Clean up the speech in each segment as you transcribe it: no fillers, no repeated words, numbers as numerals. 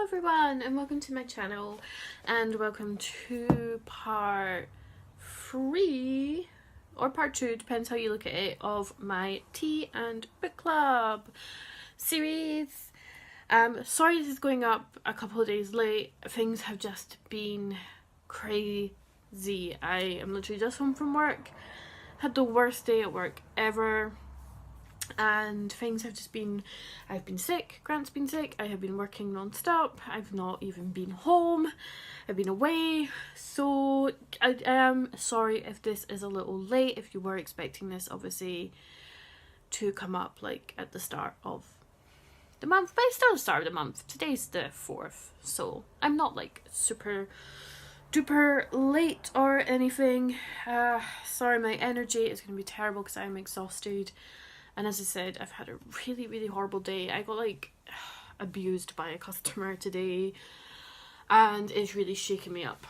everyone, and welcome to my channel, and welcome to part 3 or part 2, depends how you look at it, of my tea and book club series. Sorry this is going up a couple of days late. Things have just been crazy. I am literally just home from work, had the worst day at work ever, and things have just been, I've been sick, Grant's been sick, I have been working non-stop, I've not even been home, I've been away, so I am sorry if this is a little late, if you were expecting this obviously to come up like at the start of the month, but it's still the start of the month. Today's the 4th, so I'm not like super duper late or anything. Sorry, my energy is going to be terrible because I'm exhausted. And as I said, I've had a really horrible day. I got like abused by a customer today and it's really shaking me up.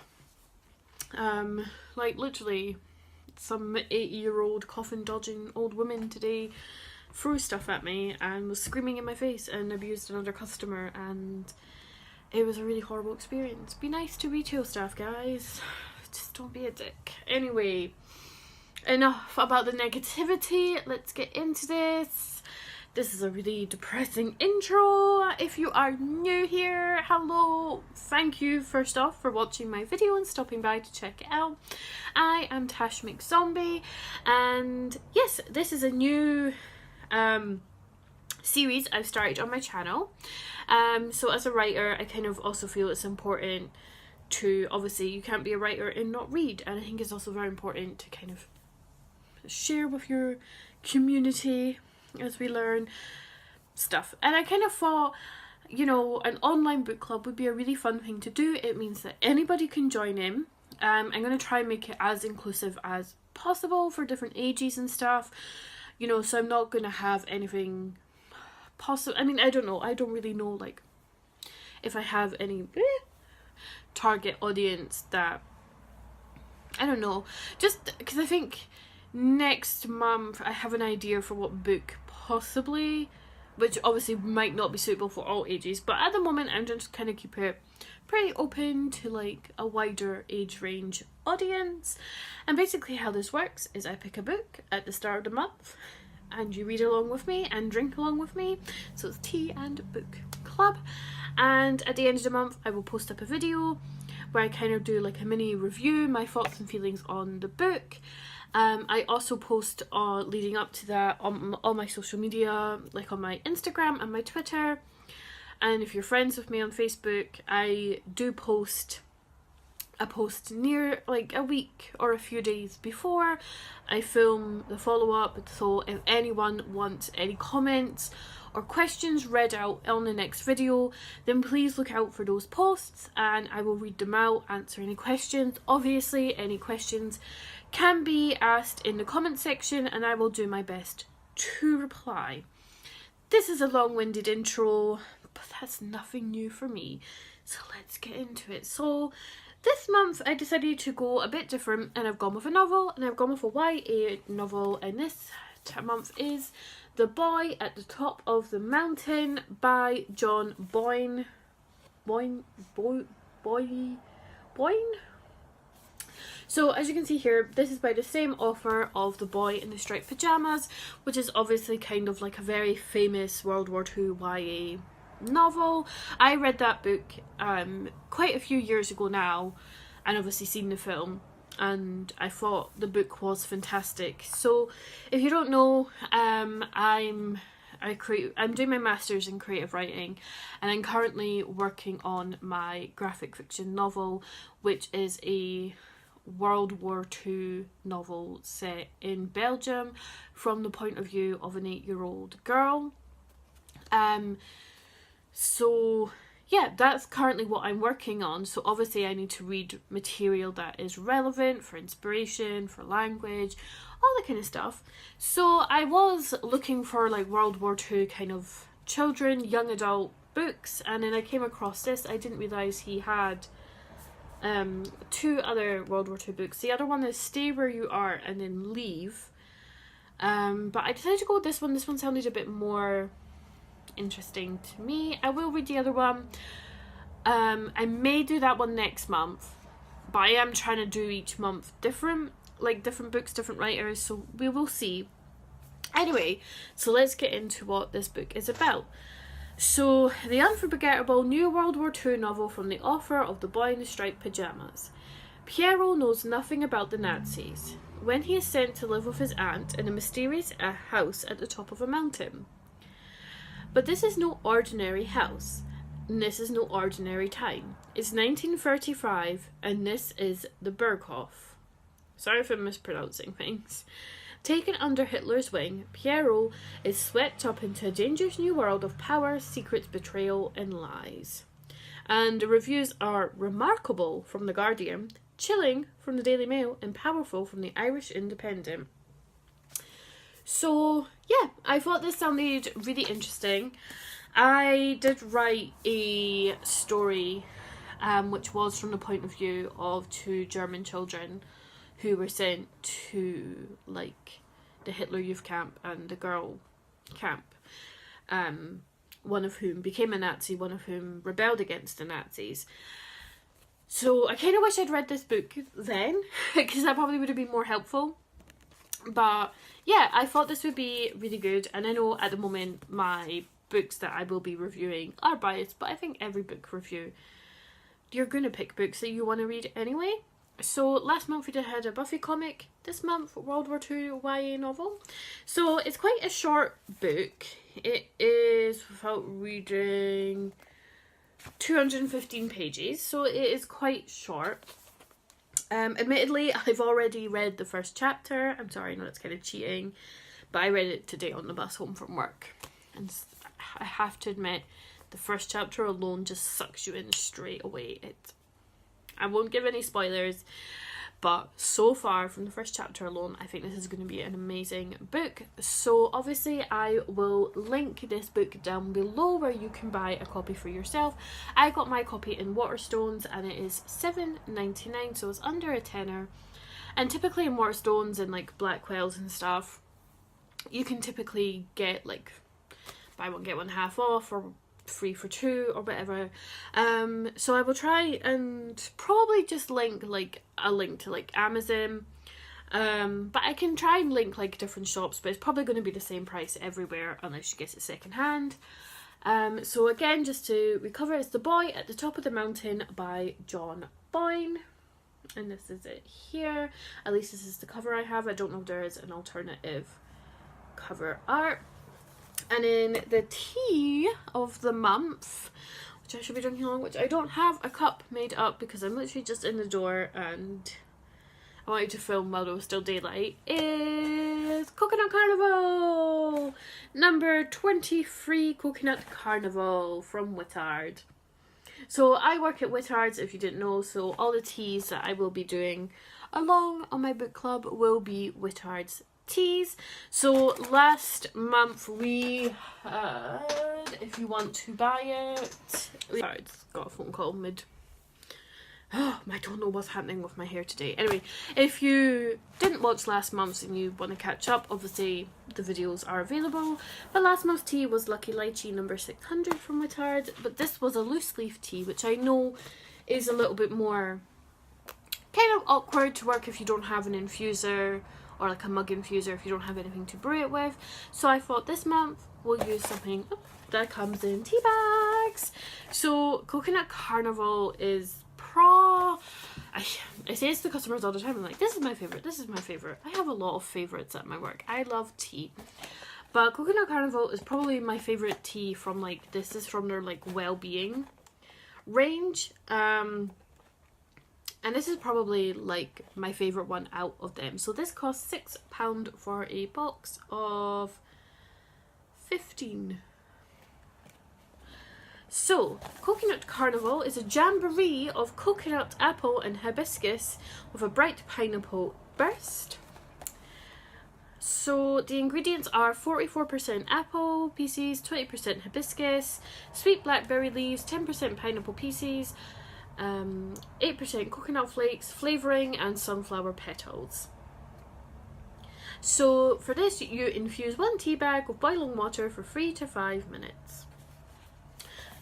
Like literally some 80-year-old coffin dodging old woman today threw stuff at me and was screaming in my face and abused another customer, and it was a really horrible experience. Be nice to retail staff, guys. Just don't be a dick. Anyway, enough about the negativity, let's get into this. This is a really depressing intro. If you are new here, hello, thank you first off for watching my video and stopping by to check it out. I am Tash McZombie, and yes, this is a new series I've started on my channel. So as a writer, I kind of also feel it's important to, obviously you can't be a writer and not read, and I think it's also very important to kind of share with your community as we learn stuff. And I kind of thought, you know, an online book club would be a really fun thing to do. It means that anybody can join in. I'm going to try and make it as inclusive as possible for different ages and stuff, you know, so I'm not going to have anything possible. I mean, I don't know, I don't really know like if I have any target audience that, I don't know, just because I think next month I have an idea for what book possibly, which obviously might not be suitable for all ages, but at the moment I'm just kind of keep it pretty open to like a wider age range audience. And basically how this works is I pick a book at the start of the month and you read along with me and drink along with me, so it's tea and book club. And at the end of the month I will post up a video where I kind of do like a mini review, my thoughts and feelings on the book. I also post leading up to that on all my social media, like on my Instagram and my Twitter. And if you're friends with me on Facebook, I do post a post near like a week or a few days before I film the follow-up. So if anyone wants any comments or questions read out on the next video, then please look out for those posts and I will read them out, answer any questions. Obviously any questions can be asked in the comment section and I will do my best to reply. This is a long-winded intro, but that's nothing new for me, so let's get into it. So this month I decided to go a bit different and I've gone with a novel, and I've gone with a YA novel, and this month is The Boy at the Top of the Mountain by John Boyne. So as you can see here, this is by the same author of The Boy in the Striped Pyjamas, which is obviously kind of like a very famous World War II YA novel. I read that book quite a few years ago now, and obviously seen the film, and I thought the book was fantastic. So if you don't know, I'm doing my master's in creative writing, and I'm currently working on my graphic fiction novel, which is a World War II novel set in Belgium from the point of view of an 8-year-old girl. So yeah, that's currently what I'm working on. So obviously I need to read material that is relevant for inspiration, for language, all that kind of stuff. So I was looking for like World War II kind of children, young adult books, and then I came across this. I didn't realise he had 2 other World War II books. The other one is Stay Where You Are and then Leave. But I decided to go with this one. This one sounded a bit more interesting to me. I will read the other one. I may do that one next month, but I am trying to do each month different books, different writers, so we will see. Anyway, so let's get into what this book is about. So, the unforgettable new World War II novel from the author of The Boy in the Striped Pyjamas. Pierrot knows nothing about the Nazis when he is sent to live with his aunt in a mysterious house at the top of a mountain. But this is no ordinary house, and this is no ordinary time. It's 1935, and this is the Berghof. Sorry if I'm mispronouncing things. Taken under Hitler's wing, Pierrot is swept up into a dangerous new world of power, secrets, betrayal, and lies. And the reviews are remarkable from The Guardian, chilling from the Daily Mail, and powerful from the Irish Independent. So, yeah, I thought this sounded really interesting. I did write a story which was from the point of view of two German children who were sent to, like, the Hitler Youth Camp and the girl camp. One of whom became a Nazi, one of whom rebelled against the Nazis. So I kind of wish I'd read this book then, because that probably would have been more helpful. But yeah, I thought this would be really good, and I know at the moment my books that I will be reviewing are biased, but I think every book review, you're going to pick books that you want to read anyway. So last month we had a Buffy comic, this month World War II YA novel. So it's quite a short book. It is, without reading, 215 pages, so it is quite short. Admittedly, I've already read the first chapter. I'm sorry, I know that's kind of cheating, but I read it today on the bus home from work. And I have to admit, the first chapter alone just sucks you in straight away. I won't give any spoilers, but so far from the first chapter alone, I think this is going to be an amazing book. So obviously I will link this book down below where you can buy a copy for yourself. I got my copy in Waterstones and it is $7.99, so it's under a tenner. And typically in Waterstones and like Blackwell's and stuff, you can typically get like buy one get one half off or 3 for 2 or whatever. So I will try and probably just link like a link to like Amazon, but I can try and link like different shops, but it's probably going to be the same price everywhere unless you get it second hand. So again, just to recover, it's The Boy at the Top of the Mountain by John Boyne, and this is it here. At least this is the cover I have. I don't know if there is an alternative cover art. And then the tea of the month, which I should be drinking along, which I don't have a cup made up because I'm literally just in the door and I wanted to film while there was still daylight, is Coconut Carnival! Number 23, Coconut Carnival from Whittard. So I work at Whittard's, if you didn't know, so all the teas that I will be doing along on my book club will be Whittard's teas. So last month we had, if you want to buy it, sorry, it's got a phone call mid. Oh, I don't know what's happening with my hair today. Anyway, if you didn't watch last month's and you want to catch up, obviously the videos are available. But last month's tea was Lucky Lychee number 600 from Whittard, but this was a loose leaf tea, which I know is a little bit more kind of awkward to work if you don't have an infuser or like a mug infuser if you don't have anything to brew it with. So I thought this month we'll use something that comes in tea bags. So Coconut Carnival is I say this to customers all the time. I'm like, this is my favorite, this is my favorite. I have a lot of favorites at my work. I love tea, but Coconut Carnival is probably my favorite tea from like, this is from their like well-being range. And this is probably like my favourite one out of them. So this costs £6 for a box of 15. So, Coconut Carnival is a jamboree of coconut, apple and hibiscus with a bright pineapple burst. So the ingredients are 44% apple pieces, 20% hibiscus, sweet blackberry leaves, 10% pineapple pieces, 8% coconut flakes, flavouring and sunflower petals. So for this you infuse 1 tea bag with boiling water for 3 to 5 minutes.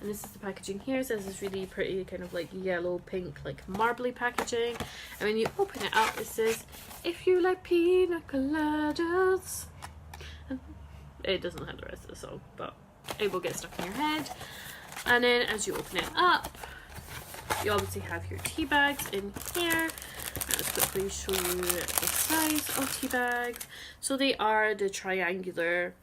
And this is the packaging here. It says it's really pretty, kind of like yellow, pink, like marbly packaging. And when you open it up, it says, if you like pina coladas. And it doesn't have the rest of the song, but it will get stuck in your head. And then as you open it up, you obviously have your tea bags in here. Let's quickly show you the size of tea bags. So they are the triangular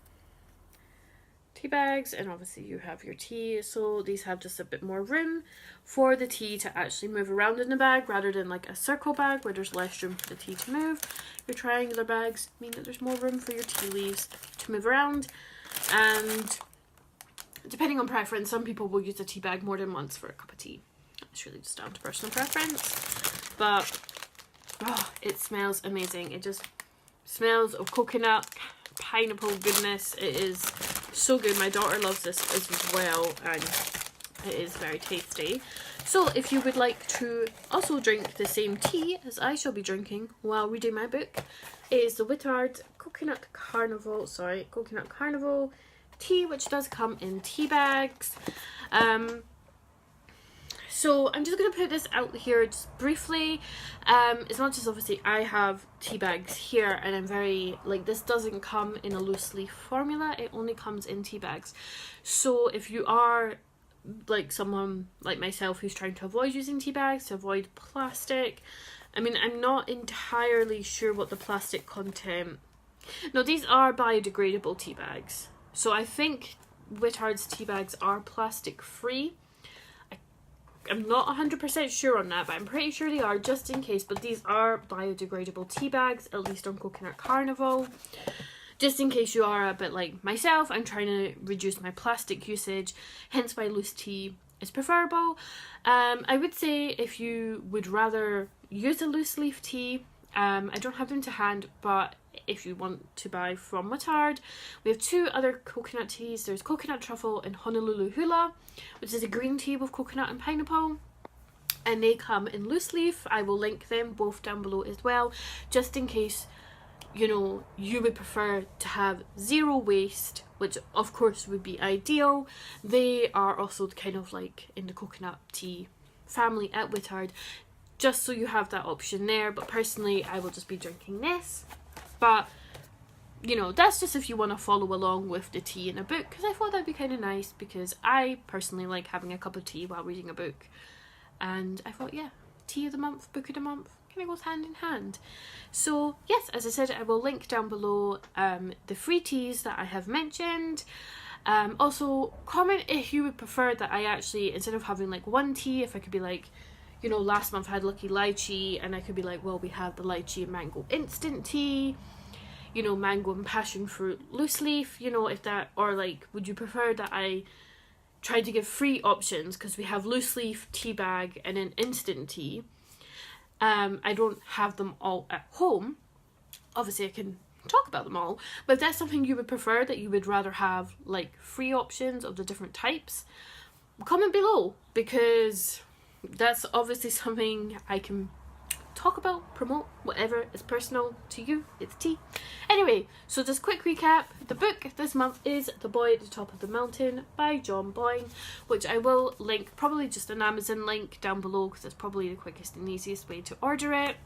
tea bags, and obviously you have your tea. So these have just a bit more room for the tea to actually move around in the bag, rather than like a circle bag where there's less room for the tea to move. Your triangular bags mean that there's more room for your tea leaves to move around. And depending on preference, some people will use a tea bag more than once for a cup of tea. It's really just down to personal preference. But oh, it smells amazing. It just smells of coconut, pineapple goodness. It is so good. My daughter loves this as well, and it is very tasty. So if you would like to also drink the same tea as I shall be drinking while reading my book, it is the Whittard Coconut Carnival tea, which does come in tea bags. So I'm just going to put this out here just briefly. As much as obviously I have tea bags here, and I'm very, like, this doesn't come in a loose leaf formula, it only comes in tea bags. So if you are like someone like myself who's trying to avoid using tea bags, to avoid plastic, I mean, I'm not entirely sure what the plastic content... No, these are biodegradable tea bags. So I think Whittard's tea bags are plastic free. I'm not 100% sure on that, but I'm pretty sure they are, just in case. But these are biodegradable tea bags, at least on Coconut Carnival. Just in case you are a bit like myself, I'm trying to reduce my plastic usage, hence why loose tea is preferable. I would say if you would rather use a loose leaf tea, I don't have them to hand, but if you want to buy from Whittard, we have two other coconut teas. There's Coconut Truffle and Honolulu Hula, which is a green tea with coconut and pineapple, and they come in loose leaf. I will link them both down below as well, just in case, you know, you would prefer to have zero waste, which of course would be ideal. They are also kind of like in the coconut tea family at Whittard, just so you have that option there. But personally, I will just be drinking this. But, you know, that's just if you want to follow along with the tea in a book, because I thought that'd be kind of nice, because I personally like having a cup of tea while reading a book. And I thought, yeah, tea of the month, book of the month, kind of goes hand in hand. So yes, as I said, I will link down below the free teas that I have mentioned. Also, comment if you would prefer that I actually, instead of having like one tea, if I could be like, you know, last month I had Lucky Lychee, and I could be like, well, we have the lychee and mango instant tea, you know, mango and passion fruit loose leaf, you know, if that, or like, would you prefer that I tried to give free options, because we have loose leaf, tea bag, and an instant tea. I don't have them all at home. Obviously I can talk about them all, but if that's something you would prefer, that you would rather have like free options of the different types, comment below, because that's obviously something I can talk about, promote, whatever is personal to you. It's tea. Anyway, so just quick recap. The book this month is The Boy at the Top of the Mountain by John Boyne, which I will link, probably just an Amazon link down below, because it's probably the quickest and easiest way to order it.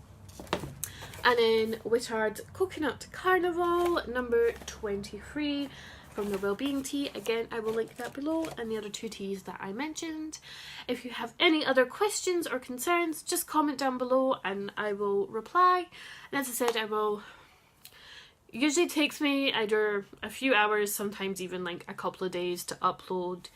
And then Whittard's Coconut Carnival, number 23. From the Wellbeing Tea. Again, I will link that below, and the other two teas that I mentioned. If you have any other questions or concerns, just comment down below and I will reply. And as I said, I will... Usually takes me either a few hours, sometimes even like a couple of days to upload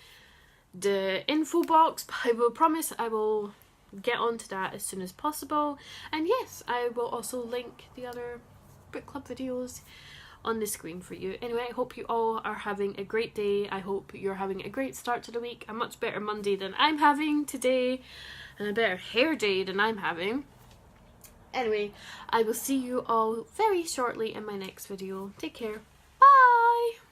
the info box, but I will promise I will get onto that as soon as possible. And yes, I will also link the other book club videos on the screen for you. Anyway, I hope you all are having a great day. I hope you're having a great start to the week, a much better Monday than I'm having today, and a better hair day than I'm having. Anyway, I will see you all very shortly in my next video. Take care. Bye!